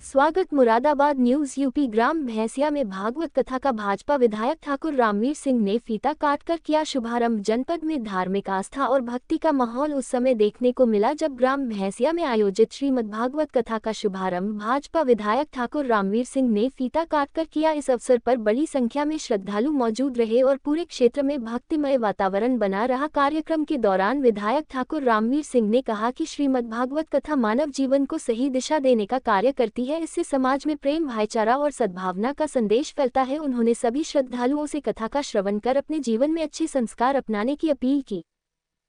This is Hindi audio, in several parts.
स्वागत। मुरादाबाद न्यूज। यूपी ग्राम भैंसिया में भागवत कथा का भाजपा विधायक ठाकुर रामवीर सिंह ने फीता काटकर किया शुभारंभ। जनपद में धार्मिक आस्था और भक्ति का माहौल उस समय देखने को मिला जब ग्राम भैंसिया में आयोजित श्रीमद् भागवत कथा का शुभारंभ भाजपा विधायक ठाकुर रामवीर सिंह ने फीता काटकर किया। इस अवसर पर बड़ी संख्या में श्रद्धालु मौजूद रहे और पूरे क्षेत्र में भक्तिमय वातावरण बना रहा। कार्यक्रम के दौरान विधायक ठाकुर रामवीर सिंह ने कहा कि श्रीमद् भागवत कथा मानव जीवन को सही दिशा देने का कार्य करती है। इससे समाज में प्रेम, भाईचारा और सद्भावना का संदेश फैलता है। उन्होंने सभी श्रद्धालुओं से कथा का श्रवण कर अपने जीवन में अच्छे संस्कार अपनाने की अपील की।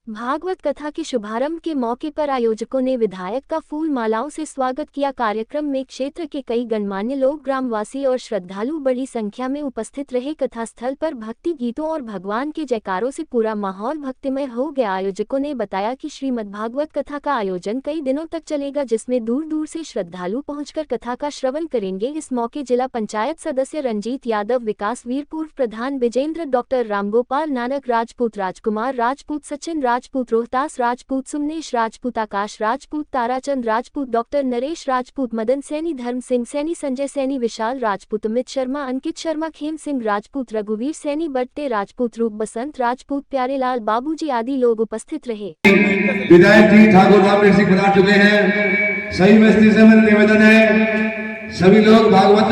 भागवत कथा के शुभारंभ के मौके पर आयोजकों ने विधायक का फूल मालाओं से स्वागत किया। कार्यक्रम में क्षेत्र के कई गणमान्य लोग, ग्रामवासी और श्रद्धालु बड़ी संख्या में उपस्थित रहे। कथा स्थल पर भक्ति गीतों और भगवान के जयकारों से पूरा माहौल भक्तिमय हो गया। आयोजकों ने बताया कि श्रीमद् भागवत कथा का आयोजन कई दिनों तक चलेगा, जिसमें दूर दूर से श्रद्धालु पहुंचकर कथा का श्रवण करेंगे। इस मौके जिला पंचायत सदस्य रंजीत यादव, विकास वीर, पूर्व प्रधान विजेंद्र, डॉक्टर रामगोपाल नानक राजपूत, राजकुमार राजपूत, सचिन राजपूत, रोहतास राजपूत, सुमनेश राजपूत, आकाश राजपूत, ताराचंद राजपूत, डॉक्टर नरेश राजपूत, मदन सैनी, धर्म सिंह सैनी, संजय सैनी, विशाल राजपूत, अमित शर्मा, अंकित शर्मा, खेम सिंह राजपूत, रघुवीर सैनी, बट्टे राजपूत, रूप बसंत राजपूत, प्यारेलाल बाबूजी आदि लोग उपस्थित रहे। विधायक जी ठाकुर रामवीर सिंह बता चुके हैं। सही मस्ती से मेरा निवेदन है सभी लोग भागवत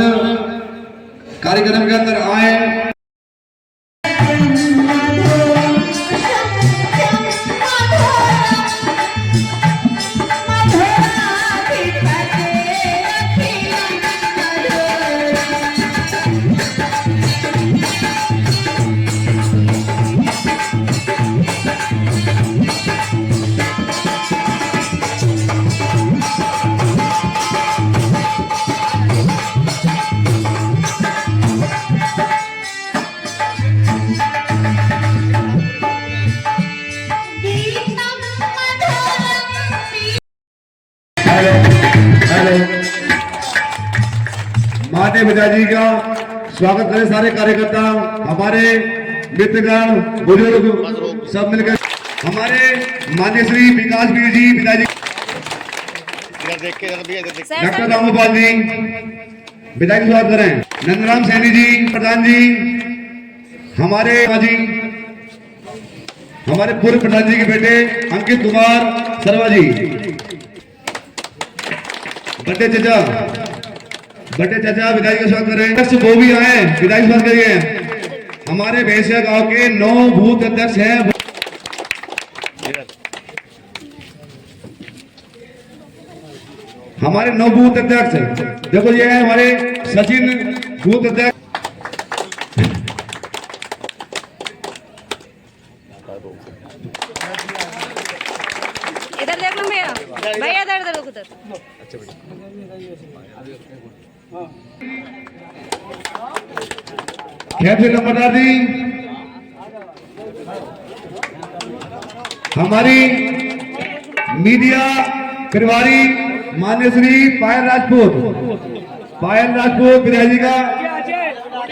कार्यक्रम के अंदर आए। माननीय पिताजी का स्वागत करें सारे कार्यकर्ता, हमारे मित्रगण, बुजुर्ग सब मिलकर हमारे माननीय श्री विकास वीर जी, पिताजी डॉक्टर रामगोपाल जी, पिताजी का स्वागत करें। नंदराम सैनी जी, प्रधान जी, हमारे जी, हमारे पूर्व प्रधान जी के बेटे अंकित कुमार शर्मा जी, बड़े चाचा विधायक का स्वागत करें। वो भी आए, विधायक स्वागत करिए। हमारे भैंसिया गांव के 9 बूथ अध्यक्ष हैं। हमारे 9 बूथ अध्यक्ष देखो, ये है हमारे सचिन बूथ अध्यक्ष। इधर देख लो भैया, भैया इधर इधर उधर। कैसे नंबरदार जी, हमारी मीडिया प्रभारी मान्य श्री पायल राजपूत विधायक जी का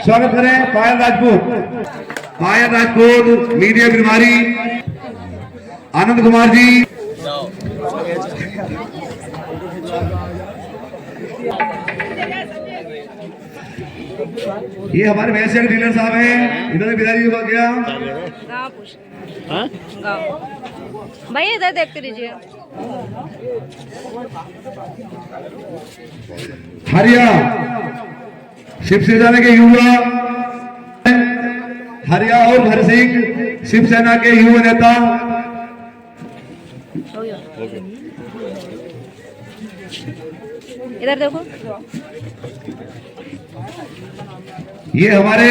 स्वागत करें। पायल राजपूत मीडिया प्रभारी, आनंद कुमार जी, ये हमारे भैंसिया के डीलर साहब हैं। इन्होंने पिताजी को क्या गाँव पूछ, गाँव भैया इधर देखते रहिए। हरिया शिवसेना के युवा, हरिया और हर सिंह शिवसेना के युवा नेता। इधर देखो, ये हमारे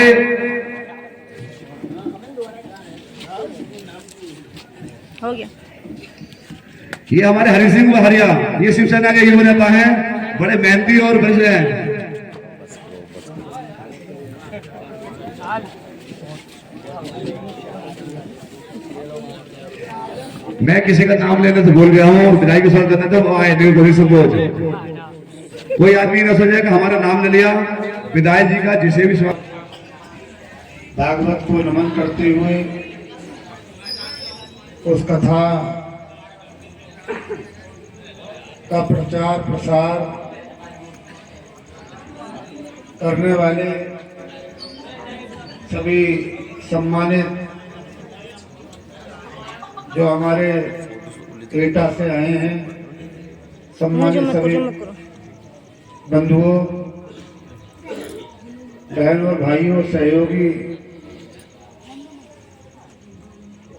हो गया। ये हमारे हरि सिंह हरिया, ये शिवसेना के युवा नेता हैं, बड़े मेहनती और बड़े हैं। मैं किसी का नाम लेने से भूल गया हूँ, विधायक के स्वागत करना तो आए कोई आदमी न सोचे कि हमारा नाम ले लिया। विधायक जी का जिसे भी भागवत को नमन करते हुए उस कथा का प्रचार प्रसार करने वाले सभी सम्मानित जो हमारे एटा से आए हैं, सम्मानित सभी बंधुओं, बहनों और भाइयों, सहयोगी,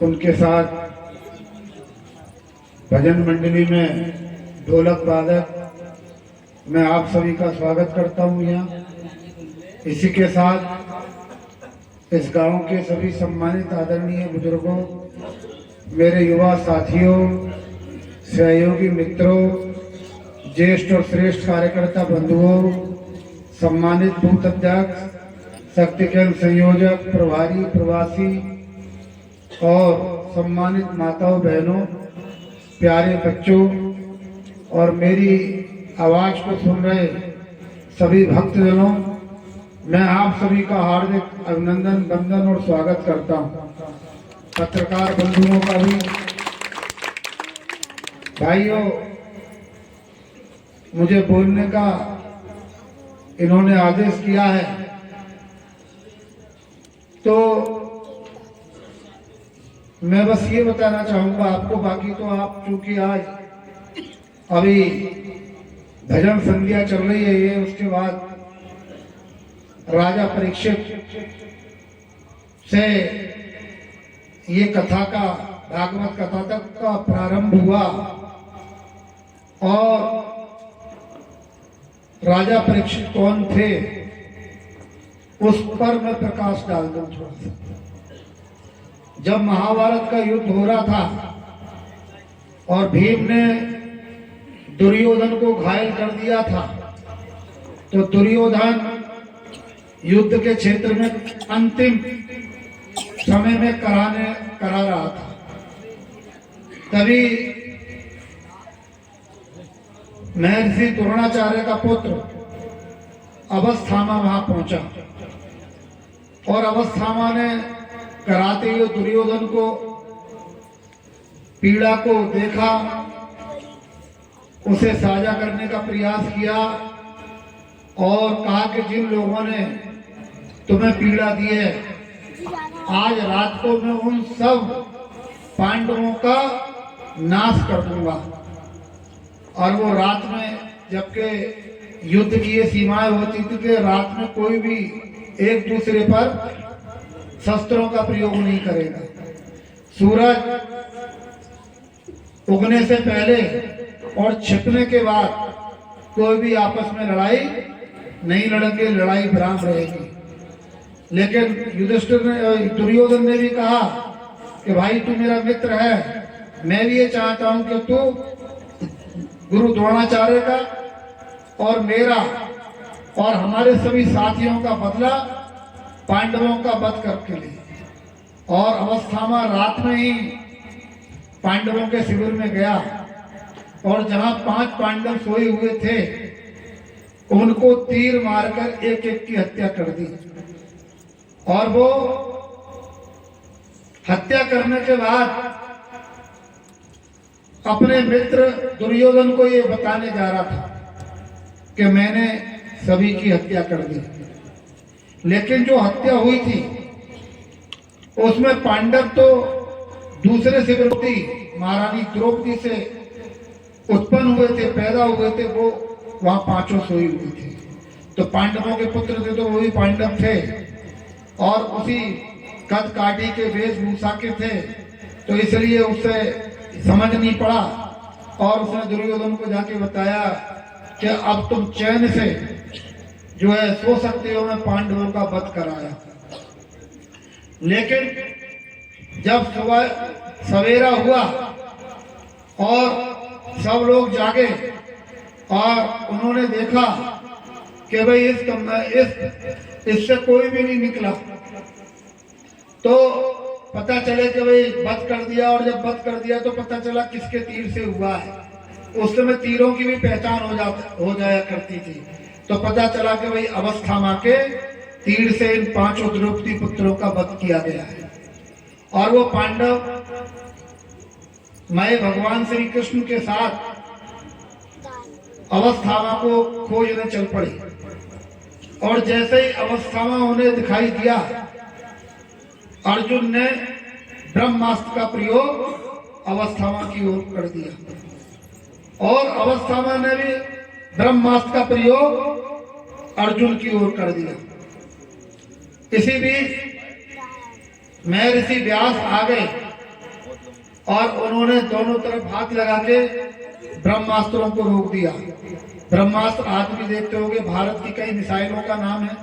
उनके साथ भजन मंडली में ढोलक वादक, मैं आप सभी का स्वागत करता हूं यहाँ। इसी के साथ इस गांव के सभी सम्मानित आदरणीय बुजुर्गों, मेरे युवा साथियों, सहयोगी मित्रों, ज्येष्ठ और श्रेष्ठ कार्यकर्ता बंधुओं, सम्मानित बूथ अध्यक्ष, शक्ति केंद्र संयोजक, प्रभारी, प्रवासी और सम्मानित माताओं, बहनों, प्यारे बच्चों और मेरी आवाज को सुन रहे सभी भक्तजनों, मैं आप सभी का हार्दिक अभिनंदन, वंदन और स्वागत करता हूं। पत्रकार बंधुओं का भी। भाइयों, मुझे बोलने का इन्होंने आदेश किया है, तो मैं बस ये बताना चाहूंगा आपको। बाकी तो आप चूंकि आज अभी भजन संध्या चल रही है, ये उसके बाद राजा परीक्षित से ये कथा का, भागवत कथा तक का प्रारंभ हुआ और राजा परीक्षित कौन थे उस पर मैं प्रकाश डाल दूं थोड़ा सा। जब महाभारत का युद्ध हो रहा था और भीम ने दुर्योधन को घायल कर दिया था, तो दुर्योधन युद्ध के क्षेत्र में अंतिम समय में करा रहा था। तभी महर्षि द्रोणाचार्य का पुत्र अवस्थामा वहां पहुंचा और अवस्थामा ने कराते हुए दुर्योधन को, पीड़ा को देखा, उसे साझा करने का प्रयास किया और कहा कि जिन लोगों ने तुम्हें पीड़ा दी है, आज रात को मैं उन सब पांडवों का नाश कर दूंगा। और वो रात में, जबकि युद्ध की ये सीमाएं होती थी कि रात में कोई भी एक दूसरे पर शस्त्रों का प्रयोग नहीं करेगा। सूरज उगने से पहले और छिपने के बाद कोई भी आपस में लड़ाई नहीं लड़ेंगे, लड़ाई विराम रहेगी। लेकिन युधिष्ठिर ने, दुर्योधन ने भी कहा कि भाई तू मेरा मित्र है, मैं भी ये चाहता हूं कि तू गुरु द्रोणाचार्य का और मेरा और हमारे सभी साथियों का बदला पांडवों का वध करके ले। और अवस्थामा रात में ही पांडवों के शिविर में गया और जहां 5 पांडव सोए हुए थे, उनको तीर मारकर एक एक की हत्या कर दी। और वो हत्या करने के बाद अपने मित्र दुर्योधन को ये बताने जा रहा था कि मैंने सभी की हत्या कर दी। लेकिन जो हत्या हुई थी उसमें पांडव तो दूसरे से विरोधी महारानी द्रौपदी से उत्पन्न हुए थे, पैदा हुए थे, वो वहां 5 सोई हुई थी। तो पांडवों के पुत्र थे तो वही पांडव थे और उसी कद काठी के वेशभूषा के थे, तो इसलिए उसे समझ नहीं पड़ा और उसने दुर्योधन को जाके बताया कि अब तुम चैन से जो है सो सकते हो, मैं पांडवों का वध कराया। लेकिन जब सवेरा हुआ और सब लोग जागे और उन्होंने देखा कि भाई इससे कोई भी नहीं निकला, तो पता चले कि भाई वध कर दिया। और जब वध कर दिया तो पता चला किसके तीर से हुआ है। उस समय तीरों की भी पहचान हो जाया करती थी। तो पता चला कि भाई अवस्थामा के तीर से इन 5 द्रौपदी पुत्रों का वध किया गया है। और वो पांडव मैं भगवान श्री कृष्ण के साथ अवस्थामा को खोजने चल पड़े और जैसे ही अवस्था में उन्हें दिखाई दिया, अर्जुन ने ब्रह्मास्त्र का प्रयोग अवस्थामा की ओर कर दिया और अवस्थामा ने भी ब्रह्मास्त्र का प्रयोग अर्जुन की ओर कर दिया। इसी बीच महर्षि व्यास आ गए और उन्होंने दोनों तरफ हाथ लगा के ब्रह्मास्त्रों को रोक दिया। ब्रह्मास्त्र आज भी देखते होंगे भारत की कई मिसाइलों का नाम है,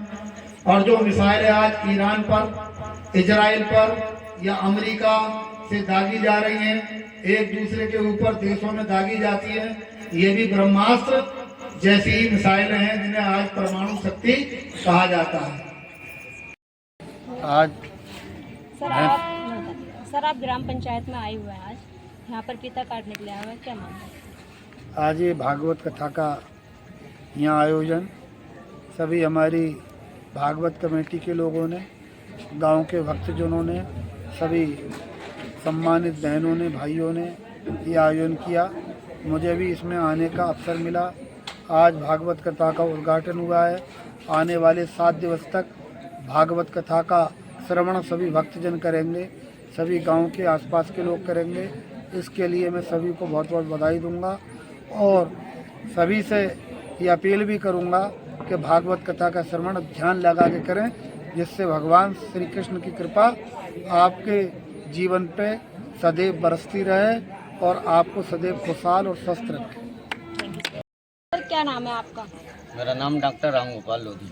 और जो मिसाइलें आज ईरान पर, इजराइल पर या अमेरिका से दागी जा रही हैं, एक दूसरे के ऊपर देशों में दागी जाती है, ये भी ब्रह्मास्त्र जैसी ही मिसाइलें हैं जिन्हें आज परमाणु शक्ति कहा जाता है। आज सर आप ग्राम पंचायत में आए हुए हैं, आज यहाँ पर फीता काटने के लिए आए हुए हैं, क्या मामला है? आज ये भागवत कथा का यहाँ आयोजन सभी हमारी भागवत कमेटी के लोगों ने, गांव के भक्तजनों ने, सभी सम्मानित बहनों ने, भाइयों ने ये आयोजन किया। मुझे भी इसमें आने का अवसर मिला। आज भागवत कथा का उद्घाटन हुआ है। आने वाले 7 दिवस तक भागवत कथा का श्रवण सभी भक्तजन करेंगे, सभी गांव के आसपास के लोग करेंगे। इसके लिए मैं सभी को बहुत बहुत बधाई दूंगा और सभी से ये अपील भी करूंगा कि भागवत कथा का श्रवण ध्यान लगा के करें, जिससे भगवान श्री कृष्ण की कृपा आपके जीवन पे सदैव बरसती रहे और आपको सदैव खुशहाल और स्वस्थ रखे। सर क्या नाम है आपका? मेरा नाम डॉक्टर राम गोपाल लोधी।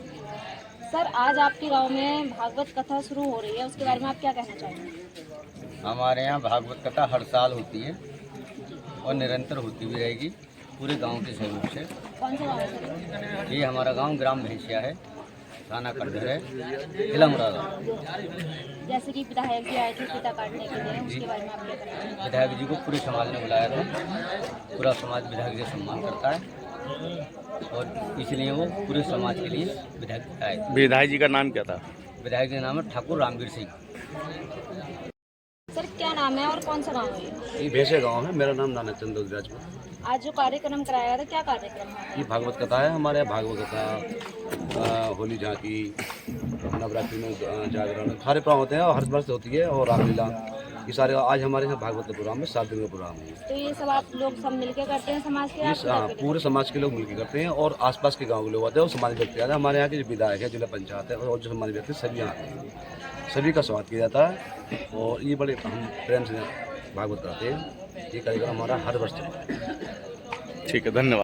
सर आज आपके गांव में भागवत कथा शुरू हो रही है, उसके बारे में आप क्या कहना चाहेंगे? हमारे यहाँ भागवत कथा हर साल होती है और निरंतर होती भी रहेगी पूरे गांव के सहयोग से। कौन सा गाँव है सर? ये हमारा गांव ग्राम भैंसिया है, थाना करधर है, जिला मुरादाबाद। जैसे कि विधायक जी आए थे फीता काटने के लिए, उसके बारे में आप क्या कहना चाहेंगे? विधायक जी को पूरे समाज ने बुलाया था। पूरा समाज विधायक जी का सम्मान करता है और इसलिए वो पूरे समाज के लिए विधायक आए। विधायक जी का नाम क्या था? विधायक जी का नाम है ठाकुर रामवीर सिंह। सर क्या नाम है और कौन सा गाँव है ये? ये भैंसिया गांव है। मेरा नाम नाना चंद राजपूत। आज जो कार्यक्रम कराया गया था, क्या कार्यक्रम है? ये भागवत कथा है हमारे यहाँ। भागवत कथा, होली झांकी, नवरात्रि में जागरण, सारे प्रोग्राम होते हैं और हर वर्ष होती है। और रामलीला, ये सारे आज हमारे यहाँ भागवत के प्रोग्राम में 7 दिन का प्रोग्राम है। तो ये सब आप लोग सब मिलके करते हैं समाज के? ये पूरे समाज के लोग मिलकर करते हैं और आसपास के गाँव के लोग आते हैं और समाज व्यक्ति आते हैं। हमारे यहाँ के जो विधायक है, जिला पंचायत है और जो समाज व्यक्ति सभी यहाँ आते हैं। सभी का स्वागत किया जाता है और ये बड़े हम प्रेम से भागवत कराते हैं। ये कार्यक्रम हमारा हर वर्ष चलता है। ठीक है, धन्यवाद।